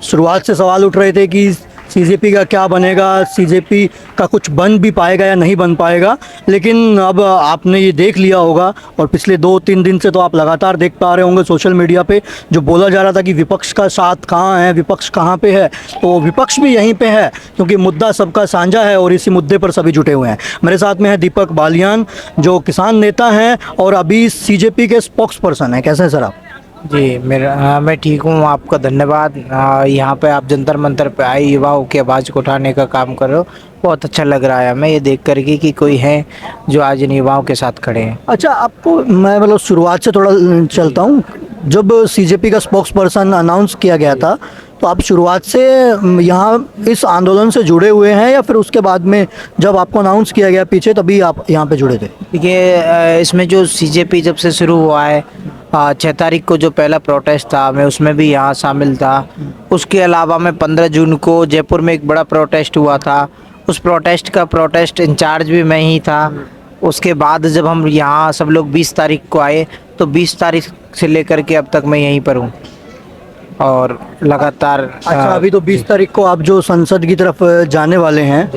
शुरुआत से सवाल उठ रहे थे कि सीजेपी का क्या बनेगा, सीजेपी का कुछ बन भी पाएगा या नहीं बन पाएगा। लेकिन अब आपने ये देख लिया होगा और पिछले 2-3 दिन से तो आप लगातार देख पा रहे होंगे सोशल मीडिया पे जो बोला जा रहा था कि विपक्ष का साथ कहाँ है, विपक्ष कहाँ पे है, तो विपक्ष भी यहीं पे है क्योंकि मुद्दा सबका साझा है और इसी मुद्दे पर सभी जुटे हुए हैं। मेरे साथ में है दीपक बालियान जो किसान नेता हैं और अभी सीजेपी के स्पोक्स पर्सन हैं। कैसे हैं सर आप? जी मैं ठीक हूँ। आपका धन्यवाद। यहाँ पे आप जंतर मंतर पे आए युवाओं की आवाज़ को उठाने का काम कर रहे हो, बहुत अच्छा लग रहा है हमें ये देख करके कि कोई है जो आज इन युवाओं के साथ खड़े हैं। अच्छा, आपको मैं मतलब शुरुआत से थोड़ा चलता हूँ। जब सीजेपी का स्पोक्स पर्सन अनाउंस किया गया था तो आप शुरुआत से यहाँ इस आंदोलन से जुड़े हुए हैं या फिर उसके बाद में जब आपको अनाउंस किया गया पीछे तभी आप यहाँ पे जुड़े थे? देखिए इसमें जो सीजेपी जब से शुरू हुआ है 6 तारीख को जो पहला प्रोटेस्ट था मैं उसमें भी यहाँ शामिल था। उसके अलावा मैं 15 जून को जयपुर में एक बड़ा प्रोटेस्ट हुआ था, उस प्रोटेस्ट इंचार्ज भी मैं ही था। उसके बाद जब हम यहाँ सब लोग 20 तारीख को आए तो 20 तारीख से लेकर के अब तक मैं यहीं पर हूँ और लगातार। अच्छा, अभी तो 20 तारीख को आप जो संसद की तरफ जाने वाले हैं,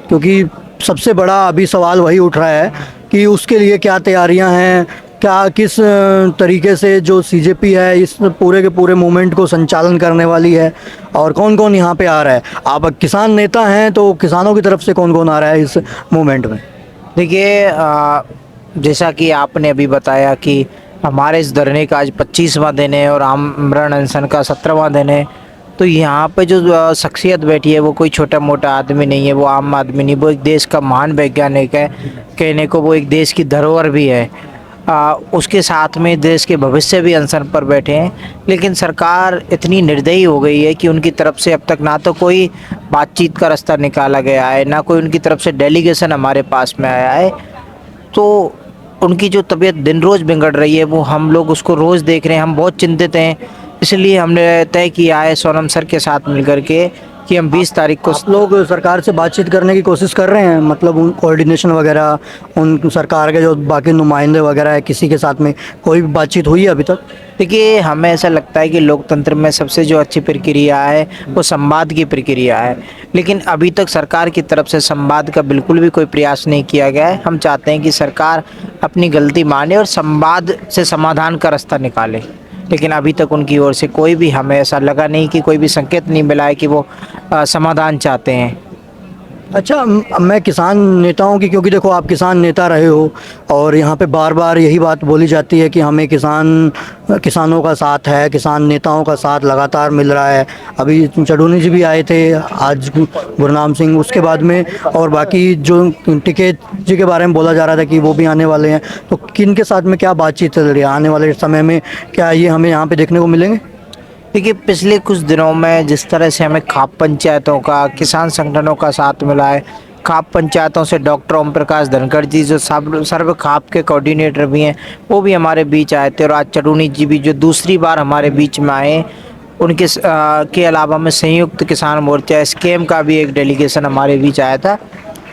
क्योंकि सबसे बड़ा अभी सवाल वही उठ रहा है कि उसके लिए क्या तैयारियां हैं, क्या किस तरीके से जो सीजेपी है इस पूरे के पूरे मूवमेंट को संचालन करने वाली है और कौन कौन यहाँ पे आ रहा है? आप किसान नेता हैं तो किसानों की तरफ से कौन कौन आ रहा है इस मूवमेंट में? देखिए जैसा कि आपने अभी बताया कि हमारे इस धरने का आज 25वां दिन है और आमरण अनशन का 17वां दिन है, तो यहाँ पे जो शख्सियत बैठी है वो कोई छोटा मोटा आदमी नहीं है, वो आम आदमी नहीं, वो एक देश का महान वैज्ञानिक है। कहने को वो एक देश की धरोहर भी है। उसके साथ में देश के भविष्य भी अनशन पर बैठे हैं। लेकिन सरकार इतनी निर्दयी हो गई है कि उनकी तरफ से अब तक ना तो कोई बातचीत का रास्ता निकाला गया है, ना कोई उनकी तरफ से डेलीगेशन हमारे पास में आया है। तो उनकी जो तबीयत दिन रोज़ बिगड़ रही है वो हम लोग उसको रोज़ देख रहे हैं, हम बहुत चिंतित हैं। इसलिए हमने तय किया है सोनम सर के साथ मिलकर के कि हम 20 तारीख को आप लोग सरकार से बातचीत करने की कोशिश कर रहे हैं, मतलब उन कोऑर्डिनेशन वगैरह, उन सरकार के जो बाकी नुमाइंदे वगैरह है किसी के साथ में कोई भी बातचीत हुई है अभी तक? देखिए हमें ऐसा लगता है कि लोकतंत्र में सबसे जो अच्छी प्रक्रिया है वो संवाद की प्रक्रिया है, लेकिन अभी तक सरकार की तरफ से संवाद का बिल्कुल भी कोई प्रयास नहीं किया गया है। हम चाहते हैं कि सरकार अपनी गलती माने और संवाद से समाधान का रास्ता निकाले, लेकिन अभी तक उनकी ओर से कोई भी हमें ऐसा लगा नहीं कि कोई भी संकेत नहीं मिला है कि वो समाधान चाहते हैं। अच्छा, मैं किसान नेताओं की, क्योंकि देखो आप किसान नेता रहे हो और यहाँ पे बार बार यही बात बोली जाती है कि हमें किसानों का साथ है, किसान नेताओं का साथ लगातार मिल रहा है। अभी चडूनी जी भी आए थे, आज गुरनाम सिंह, उसके बाद में और बाकी जो टिकैत जी के बारे में बोला जा रहा था कि वो भी आने वाले हैं। तो किन के साथ में क्या बातचीत चल रही है आने वाले समय में, क्या ये हमें यहाँ पे देखने को मिलेंगे? देखिए पिछले कुछ दिनों में जिस तरह से हमें खाप पंचायतों का, किसान संगठनों का साथ मिला है, खाप पंचायतों से डॉक्टर ओम प्रकाश धनखड़ जी जो सर्व खाप के कोऑर्डिनेटर भी हैं वो भी हमारे बीच आए थे, और आज चडूनी जी भी जो दूसरी बार हमारे बीच में आए, उनके के अलावा में संयुक्त किसान मोर्चा स्केम का भी एक डेलीगेशन हमारे बीच आया था।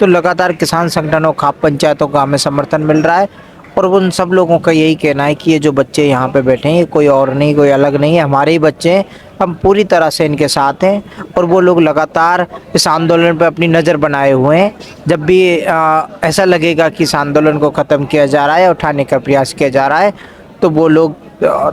तो लगातार किसान संगठनों, खाप पंचायतों का हमें समर्थन मिल रहा है और उन सब लोगों का यही कहना है कि ये जो बच्चे यहाँ पे बैठे हैं ये कोई और नहीं, कोई अलग नहीं है, हमारे ही बच्चे हैं, हम पूरी तरह से इनके साथ हैं। और वो लोग लगातार इस आंदोलन पे अपनी नज़र बनाए हुए हैं। जब भी ऐसा लगेगा कि इस आंदोलन को ख़त्म किया जा रहा है, उठाने का प्रयास किया जा रहा है, तो वो लोग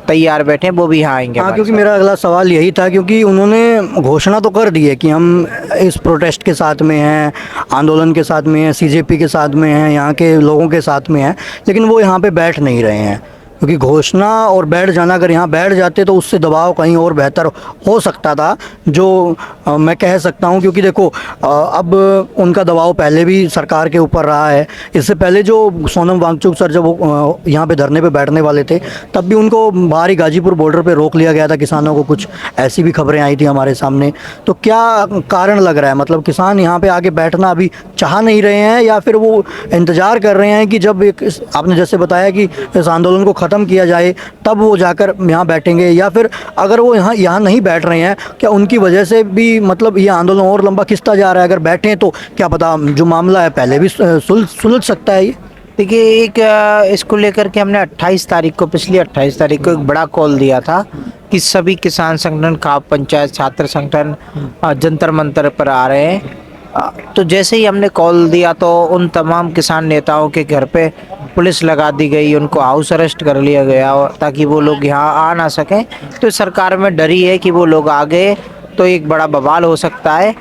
तैयार बैठे हैं, वो भी यहाँ आएंगे। हाँ, क्योंकि मेरा अगला सवाल यही था, क्योंकि उन्होंने घोषणा तो कर दी है कि हम इस प्रोटेस्ट के साथ में हैं, आंदोलन के साथ में हैं, सीजेपी के साथ में हैं, यहाँ के लोगों के साथ में हैं, लेकिन वो यहाँ पे बैठ नहीं रहे हैं। क्योंकि घोषणा और बैठ जाना, अगर यहाँ बैठ जाते तो उससे दबाव कहीं और बेहतर हो सकता था, जो मैं कह सकता हूँ। क्योंकि देखो अब उनका दबाव पहले भी सरकार के ऊपर रहा है। इससे पहले जो सोनम वांगचुक सर जब वो यहाँ पे धरने पे बैठने वाले थे तब भी उनको बाहर ही गाजीपुर बॉर्डर पे रोक लिया गया था किसानों को, कुछ ऐसी भी खबरें आई थी हमारे सामने। तो क्या कारण लग रहा है, मतलब किसान यहाँ पे आके बैठना अभी चाह नहीं रहे हैं या फिर वो इंतज़ार कर रहे हैं कि जब एक आपने जैसे बताया कि इस आंदोलन को ख़त्म किया जाए तब वो जाकर यहाँ बैठेंगे, या फिर अगर वो यहाँ नहीं बैठ रहे हैं क्या उनकी वजह से भी मतलब ये आंदोलन और लंबा खिंचता जा रहा है? अगर बैठें तो क्या पता जो मामला है पहले भी सुलझ सकता है ये। देखिए एक इसको लेकर के हमने 28 तारीख को, पिछली 28 तारीख को एक बड़ा कॉल दिया था कि सभी किसान संगठन, खाप पंचायत, छात्र संगठन जंतर मंतर पर आ रहे हैं। तो जैसे ही हमने कॉल दिया तो उन तमाम किसान नेताओं के घर पे पुलिस लगा दी गई, उनको हाउस अरेस्ट कर लिया गया ताकि वो लोग यहाँ आ ना सकें। तो सरकार में डरी है कि वो लोग आ गए तो एक बड़ा बवाल हो सकता है,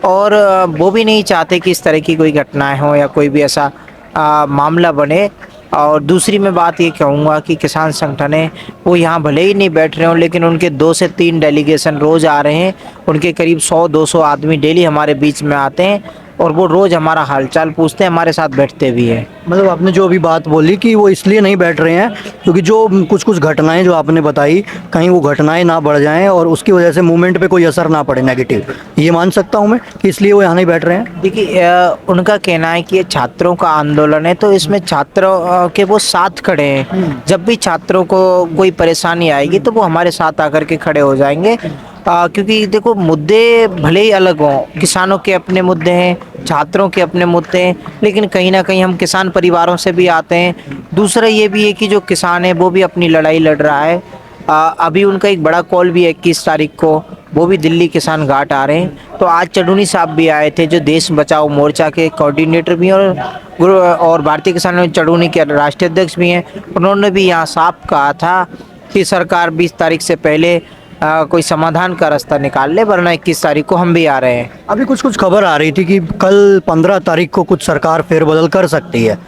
और वो भी नहीं चाहते कि इस तरह की कोई घटनाएं हो या कोई भी ऐसा मामला बने। और दूसरी मैं बात ये कहूँगा कि किसान संगठन है वो यहाँ भले ही नहीं बैठ रहे हों, लेकिन उनके 2 से 3 डेलीगेशन रोज़ आ रहे हैं। उनके करीब 100-200 आदमी डेली हमारे बीच में आते हैं और वो रोज़ हमारा हालचाल पूछते हैं, हमारे साथ बैठते भी हैं। मतलब आपने जो अभी बात बोली कि वो इसलिए नहीं बैठ रहे हैं क्योंकि जो कुछ कुछ घटनाएं जो आपने बताई, कहीं वो घटनाएं ना बढ़ जाएं और उसकी वजह से मूवमेंट पे कोई असर ना पड़े नेगेटिव, ये मान सकता हूं मैं कि इसलिए वो यहाँ नहीं बैठ रहे हैं। देखिए उनका कहना है कि ये छात्रों का आंदोलन है, तो इसमें छात्रों के वो साथ खड़े हैं। जब भी छात्रों को कोई परेशानी आएगी तो वो हमारे साथ आकर के खड़े हो जाएंगे। क्योंकि देखो मुद्दे भले ही अलग हों, किसानों के अपने मुद्दे हैं, छात्रों के अपने मुद्दे हैं, लेकिन कहीं ना कहीं हम किसान परिवारों से भी आते हैं। दूसरा ये भी है कि जो किसान है वो भी अपनी लड़ाई लड़ रहा है। अभी उनका एक बड़ा कॉल भी है 21 तारीख को, वो भी दिल्ली किसान घाट आ रहे हैं। तो आज चडूनी साहब भी आए थे, जो देश बचाओ मोर्चा के कोऑर्डिनेटर भी हैं और भारतीय किसान चडूनी के राष्ट्रीय अध्यक्ष भी हैं। उन्होंने भी यहाँ साफ कहा था कि सरकार 20 तारीख से पहले कोई समाधान का रास्ता निकाल ले, वरना 21 तारीख को हम भी आ रहे हैं। अभी कुछ कुछ खबर आ रही थी कि कल 15 तारीख को कुछ सरकार फेरबदल कर सकती है,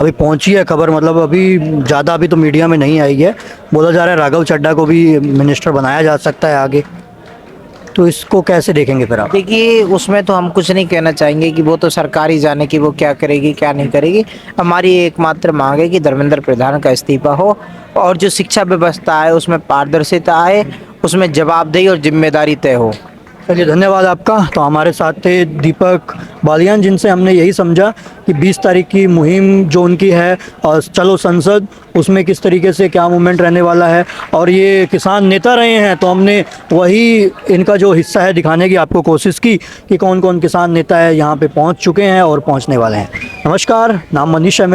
अभी पहुंची है खबर, मतलब अभी ज़्यादा अभी तो मीडिया में नहीं आई है। बोला जा रहा है राघव चड्ढा को भी मिनिस्टर बनाया जा सकता है आगे, तो इसको कैसे देखेंगे फिर आप? देखिए उसमें तो हम कुछ नहीं कहना चाहेंगे कि वो तो सरकार ही जाने कि वो क्या करेगी क्या नहीं करेगी। हमारी एकमात्र मांग है कि धर्मेंद्र प्रधान का इस्तीफा हो और जो शिक्षा व्यवस्था है उसमें पारदर्शिता आए, उसमें जवाबदेही और जिम्मेदारी तय हो। चलिए धन्यवाद आपका। तो हमारे साथ थे दीपक बालियान, जिनसे हमने यही समझा कि 20 तारीख की मुहिम जो उनकी है और चलो संसद, उसमें किस तरीके से क्या मूवमेंट रहने वाला है, और ये किसान नेता रहे हैं तो हमने वही इनका जो हिस्सा है दिखाने की आपको कोशिश की कि कौन कौन किसान नेता है यहाँ पे पहुँच चुके हैं और पहुँचने वाले हैं। नमस्कार, नाम मनीष है मेरा।